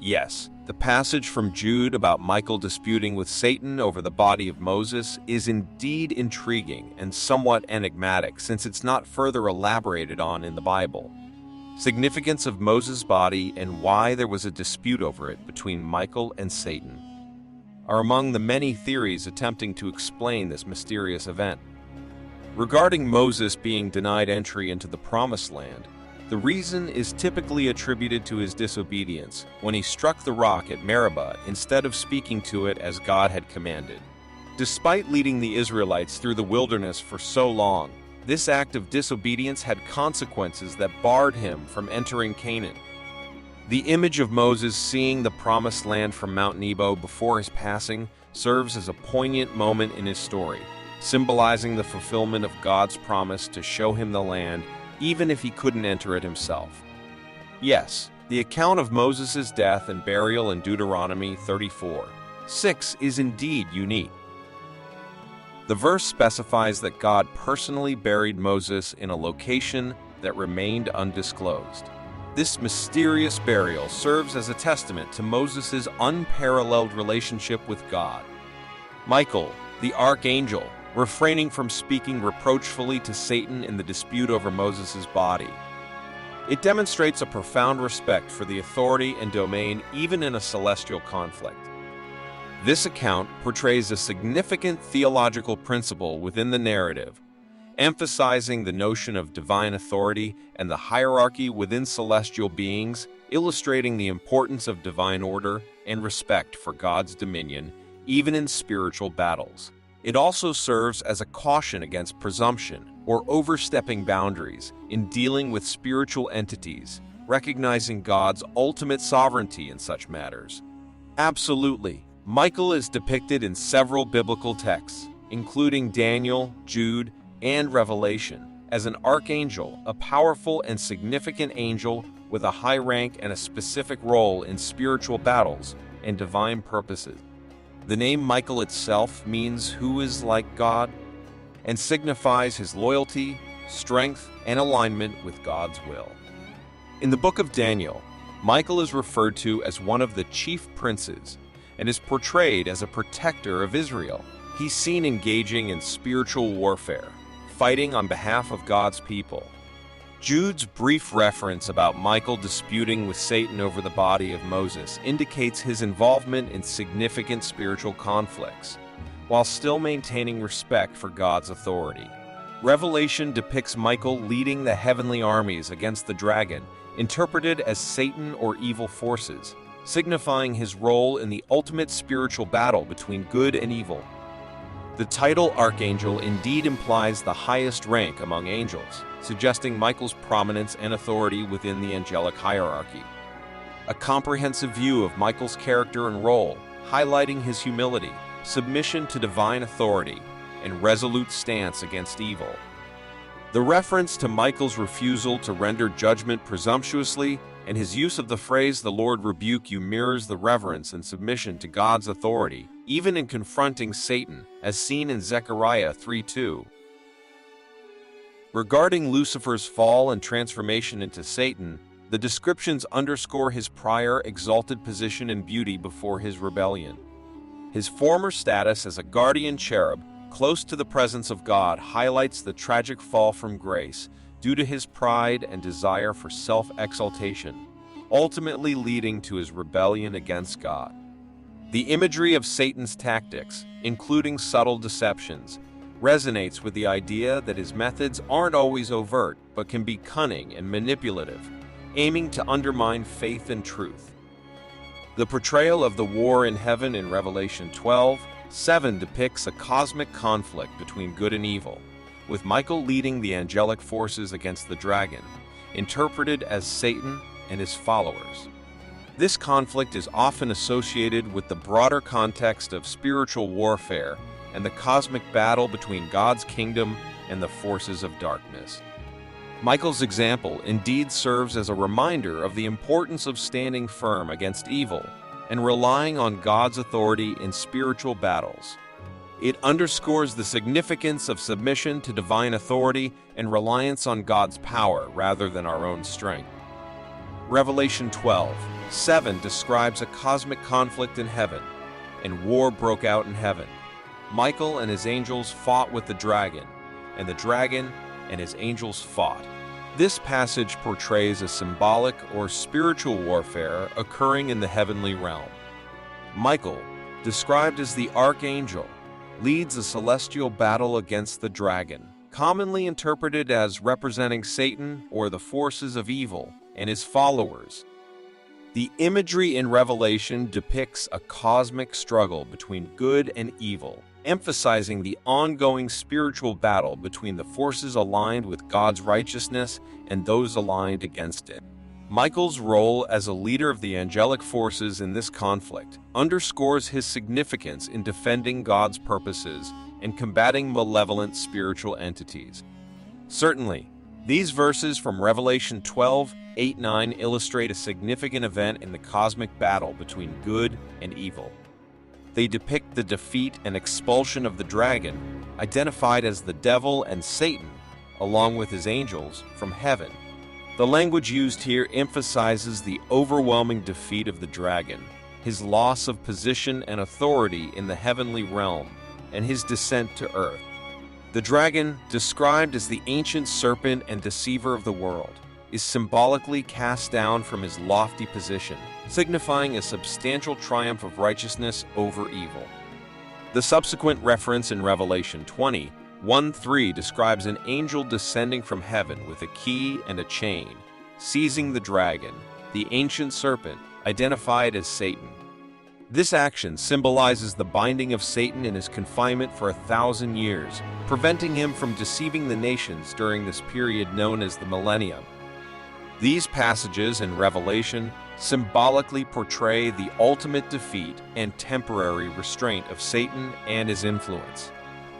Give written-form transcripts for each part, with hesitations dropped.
Yes, the passage from Jude about Michael disputing with Satan over the body of Moses is indeed intriguing and somewhat enigmatic since it's not further elaborated on in the Bible. Significance of Moses' body and why there was a dispute over it between Michael and Satan are among the many theories attempting to explain this mysterious event. Regarding Moses being denied entry into the Promised Land, the reason is typically attributed to his disobedience when he struck the rock at Meribah instead of speaking to it as God had commanded. Despite leading the Israelites through the wilderness for so long, this act of disobedience had consequences that barred him from entering Canaan. The image of Moses seeing the Promised Land from Mount Nebo before his passing serves as a poignant moment in his story, symbolizing the fulfillment of God's promise to show him the land even if he couldn't enter it himself. Yes, the account of Moses' death and burial in Deuteronomy 34:6 is indeed unique. The verse specifies that God personally buried Moses in a location that remained undisclosed. This mysterious burial serves as a testament to Moses' unparalleled relationship with God. Michael, the Archangel, refraining from speaking reproachfully to Satan in the dispute over Moses' body. It demonstrates a profound respect for the authority and domain even in a celestial conflict. This account portrays a significant theological principle within the narrative, emphasizing the notion of divine authority and the hierarchy within celestial beings, illustrating the importance of divine order and respect for God's dominion, even in spiritual battles. It also serves as a caution against presumption or overstepping boundaries in dealing with spiritual entities, recognizing God's ultimate sovereignty in such matters. Absolutely, Michael is depicted in several biblical texts, including Daniel, Jude, and Revelation, as an archangel, a powerful and significant angel with a high rank and a specific role in spiritual battles and divine purposes. The name Michael itself means "who is like God" and signifies his loyalty, strength, and alignment with God's will. In the book of Daniel, Michael is referred to as one of the chief princes and is portrayed as a protector of Israel. He's seen engaging in spiritual warfare, fighting on behalf of God's people. Jude's brief reference about Michael disputing with Satan over the body of Moses indicates his involvement in significant spiritual conflicts, while still maintaining respect for God's authority. Revelation depicts Michael leading the heavenly armies against the dragon, interpreted as Satan or evil forces, signifying his role in the ultimate spiritual battle between good and evil. The title Archangel indeed implies the highest rank among angels, suggesting Michael's prominence and authority within the angelic hierarchy. A comprehensive view of Michael's character and role, highlighting his humility, submission to divine authority, and resolute stance against evil. The reference to Michael's refusal to render judgment presumptuously and his use of the phrase "the Lord rebuke you" mirrors the reverence and submission to God's authority, even in confronting Satan, as seen in Zechariah 3:2. Regarding Lucifer's fall and transformation into Satan, the descriptions underscore his prior exalted position and beauty before his rebellion. His former status as a guardian cherub, close to the presence of God, highlights the tragic fall from grace due to his pride and desire for self-exaltation, ultimately leading to his rebellion against God. The imagery of Satan's tactics, including subtle deceptions, resonates with the idea that his methods aren't always overt but can be cunning and manipulative, aiming to undermine faith and truth. The portrayal of the war in heaven in Revelation 12:7 depicts a cosmic conflict between good and evil, with Michael leading the angelic forces against the dragon, interpreted as Satan and his followers. This conflict is often associated with the broader context of spiritual warfare and the cosmic battle between God's kingdom and the forces of darkness. Michael's example indeed serves as a reminder of the importance of standing firm against evil and relying on God's authority in spiritual battles. It underscores the significance of submission to divine authority and reliance on God's power rather than our own strength. Revelation 12:7 describes a cosmic conflict in heaven, and war broke out in heaven. Michael and his angels fought with the dragon and his angels fought. This passage portrays a symbolic or spiritual warfare occurring in the heavenly realm. Michael, described as the Archangel, leads a celestial battle against the dragon, commonly interpreted as representing Satan or the forces of evil and his followers. The imagery in Revelation depicts a cosmic struggle between good and evil, emphasizing the ongoing spiritual battle between the forces aligned with God's righteousness and those aligned against it. Michael's role as a leader of the angelic forces in this conflict underscores his significance in defending God's purposes and combating malevolent spiritual entities. Certainly, these verses from Revelation 12:8-9 illustrate a significant event in the cosmic battle between good and evil. They depict the defeat and expulsion of the dragon, identified as the devil and Satan, along with his angels, from heaven. The language used here emphasizes the overwhelming defeat of the dragon, his loss of position and authority in the heavenly realm, and his descent to earth. The dragon, described as the ancient serpent and deceiver of the world, is symbolically cast down from his lofty position, signifying a substantial triumph of righteousness over evil. The subsequent reference in Revelation 20:1-3 describes an angel descending from heaven with a key and a chain, seizing the dragon, the ancient serpent, identified as Satan. This action symbolizes the binding of Satan in his confinement for 1,000 years, preventing him from deceiving the nations during this period known as the millennium. These passages in Revelation symbolically portray the ultimate defeat and temporary restraint of Satan and his influence,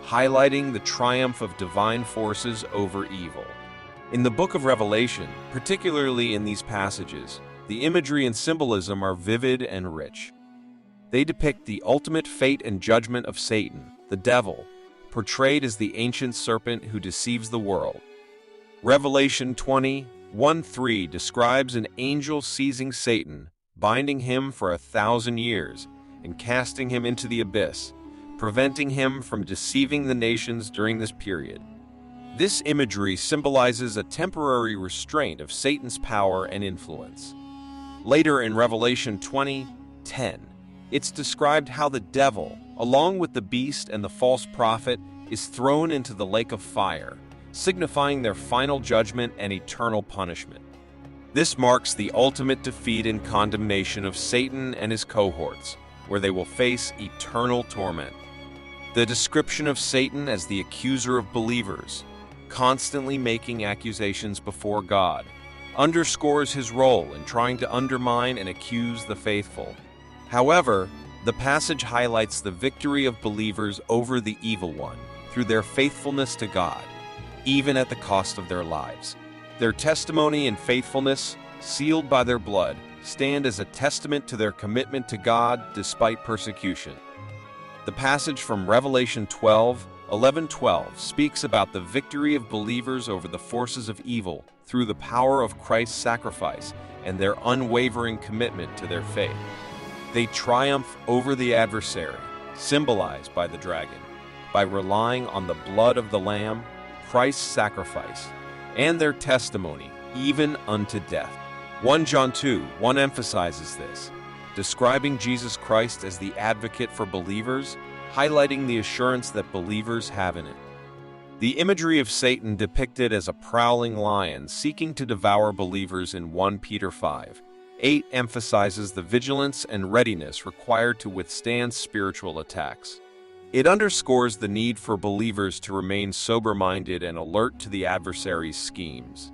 highlighting the triumph of divine forces over evil. In the book of Revelation, particularly in these passages, the imagery and symbolism are vivid and rich. They depict the ultimate fate and judgment of Satan, the devil, portrayed as the ancient serpent who deceives the world. Revelation 20:1-3 describes an angel seizing Satan, binding him for 1,000 years, and casting him into the abyss, preventing him from deceiving the nations during this period. This imagery symbolizes a temporary restraint of Satan's power and influence. Later in Revelation 20:10, it's described how the devil, along with the beast and the false prophet, is thrown into the lake of fire, signifying their final judgment and eternal punishment. This marks the ultimate defeat and condemnation of Satan and his cohorts, where they will face eternal torment. The description of Satan as the accuser of believers, constantly making accusations before God, underscores his role in trying to undermine and accuse the faithful. However, the passage highlights the victory of believers over the evil one through their faithfulness to God, even at the cost of their lives. Their testimony and faithfulness, sealed by their blood, stand as a testament to their commitment to God despite persecution. The passage from Revelation 12:11-12 speaks about the victory of believers over the forces of evil through the power of Christ's sacrifice and their unwavering commitment to their faith. They triumph over the adversary, symbolized by the dragon, by relying on the blood of the Lamb, Christ's sacrifice, and their testimony, even unto death. 1 John 2:1 emphasizes this, describing Jesus Christ as the advocate for believers, highlighting the assurance that believers have in it. The imagery of Satan depicted as a prowling lion seeking to devour believers in 1 Peter 5:8 emphasizes the vigilance and readiness required to withstand spiritual attacks. It underscores the need for believers to remain sober-minded and alert to the adversary's schemes.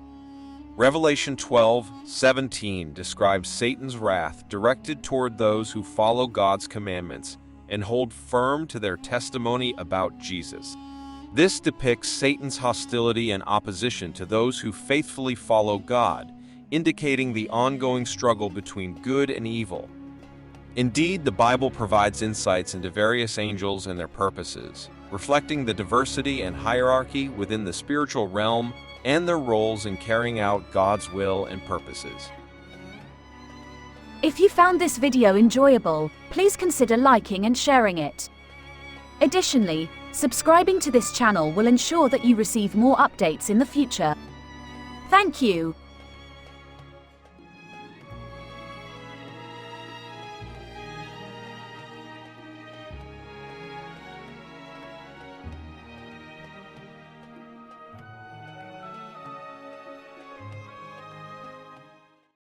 Revelation 12:17 describes Satan's wrath directed toward those who follow God's commandments and hold firm to their testimony about Jesus. This depicts Satan's hostility and opposition to those who faithfully follow God, indicating the ongoing struggle between good and evil. Indeed, the Bible provides insights into various angels and their purposes, reflecting the diversity and hierarchy within the spiritual realm and their roles in carrying out God's will and purposes. If you found this video enjoyable, please consider liking and sharing it. Additionally, subscribing to this channel will ensure that you receive more updates in the future. Thank you.